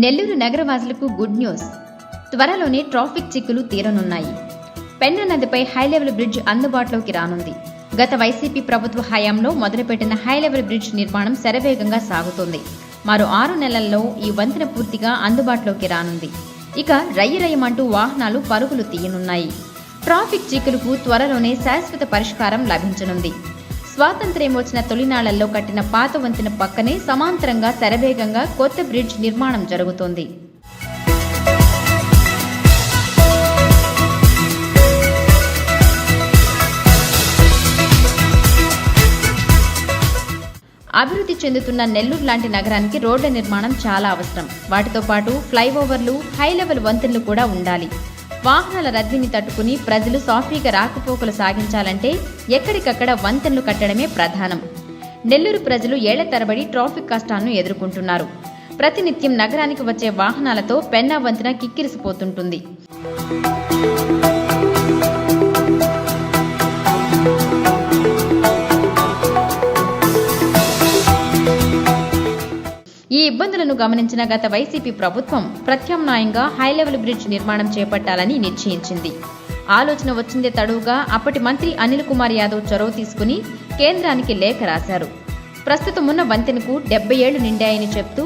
నెల్లూరు నగరవాసులకు good news. త్వరలోనే traffic చిక్కులు తీరనున్నాయి. పెన్నా నదిపై హైలెవెల్ బ్రిడ్జ్ అందుబాటులోకి రానుంది. గత వైసీపీ ప్రభుత్వ హయాంలో మొదలుపెట్టిన హైలెవెల్ బ్రిడ్జ్ నిర్మాణం శరవేగంగా సాగుతోంది. మరో 6 నెలల్లో ఈ వంతెన పూర్తిగా అందుబాటులోకి రానుంది. ఇక రయ్యరయ్యమంటూ వాహనాలు పరుగులు తీయనున్నాయి. ట్రాఫిక్ చిక్కులకు త్వరలోనే శాశ్వత పరిష్కారం లభించనుంది. స్వాతంత్ర్యం వచ్చిన తొలినాళ్లలో కట్టిన పాత వంతెన పక్కనే సమాంతరంగా శరవేగంగా కొత్త బ్రిడ్జ్ నిర్మాణం జరుగుతోంది. అభివృద్ధి చెందుతున్న నెల్లూరు లాంటి నగరానికి రోడ్ల నిర్మాణం చాలా అవసరం. వాటితో పాటు ఫ్లైఓవర్లు, హై లెవెల్ వంతెనలు కూడా ఉండాలి. వాహనాల రద్దీని తట్టుకుని ప్రజలు సాఫీగా రాకపోకలు సాగించాలంటే ఎక్కడికక్కడ వంతెనలు కట్టడమే ప్రధానం. నెల్లూరు ప్రజలు ఏళ్ల తరబడి ట్రాఫిక్ కష్టాలను ఎదుర్కొంటున్నారు. ప్రతినిత్యం నగరానికి వచ్చే వాహనాలతో పెన్నా వంతెన కిక్కిరిసిపోతుంటుంది. ఈ ఇబ్బందులను గమనించిన గత వైసీపీ ప్రభుత్వం ప్రత్యామ్నాయంగా హైలెవెల్ బ్రిడ్జ్ నిర్మాణం చేపట్టాలని నిశ్చయించింది. ఆలోచన వచ్చిందే తడువుగా అప్పటి మంత్రి అనిల్ కుమార్ యాదవ్ చొరవ తీసుకుని కేంద్రానికి లేఖ రాశారు. ప్రస్తుతమున్న వంతెనకు 70 ఏళ్లు నిండాయని చెప్తూ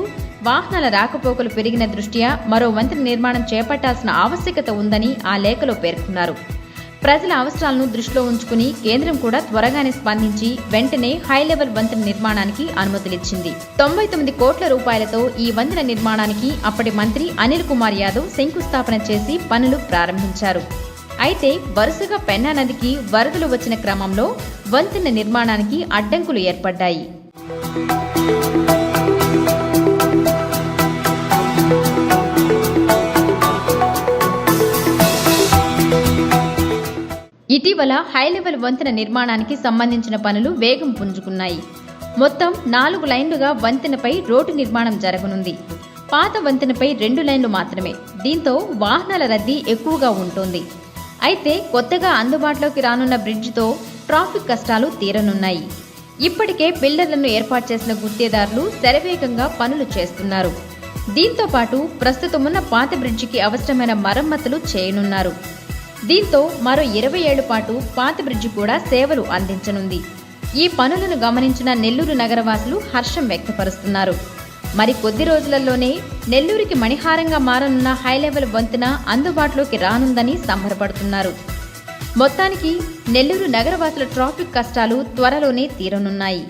వాహనాల రాకపోకలు పెరిగిన దృష్ట్యా మరో వంతెన నిర్మాణం చేపట్టాల్సిన ఆవశ్యకత ఉందని ఆ లేఖలో పేర్కొన్నారు. ప్రజల అవసరాలను దృష్టిలో ఉంచుకుని కేంద్రం కూడా త్వరగానే స్పందించి వెంటనే హై లెవెల్ వంతెన నిర్మాణానికి అనుమతులిచ్చింది. 99 కోట్ల రూపాయలతో ఈ వంతెన నిర్మాణానికి అప్పటి మంత్రి అనిల్ కుమార్ యాదవ్ శంకుస్థాపన చేసి పనులు ప్రారంభించారు. అయితే వరుసగా పెన్నా నదికి వరదలు వచ్చిన క్రమంలో వంతెన నిర్మాణానికి అడ్డంకులు ఏర్పడ్డాయి. ఇటీవల హైలెవెల్ వంతెన నిర్మాణానికి సంబంధించిన పనులు వేగం పుంజుకున్నాయి. మొత్తం 4 లైన్లుగా వంతెనపై రోడ్డు నిర్మాణం జరగనుంది. పాత వంతెనపై 2 లైన్లు మాత్రమే. దీంతో వాహనాల రద్దీ ఎక్కువగా ఉంటుంది. అయితే కొత్తగా అందుబాటులోకి రానున్న బ్రిడ్జితో ట్రాఫిక్ కష్టాలు తీరనున్నాయి. ఇప్పటికే బిల్డర్లను ఏర్పాటు చేసిన గుత్తేదారులు శరవేగంగా పనులు చేస్తున్నారు. దీంతో పాటు ప్రస్తుతమున్న పాత బ్రిడ్జికి అవసరమైన మరమ్మతులు చేయనున్నారు. దీంతో మరో 20 ఏళ్ల పాటు పాత బ్రిడ్జి కూడా సేవలు అందించనుంది. ఈ పనులను గమనించిన నెల్లూరు నగరవాసులు హర్షం వ్యక్తపరుస్తున్నారు. మరి కొద్ది రోజులలోనే నెల్లూరుకి మణిహారంగా మారనున్న హైలెవెల్ వంతెన అందుబాటులోకి రానుందని సంబరపడుతున్నారు. మొత్తానికి నెల్లూరు నగరవాసుల ట్రాఫిక్ కష్టాలు త్వరలోనే తీరనున్నాయి.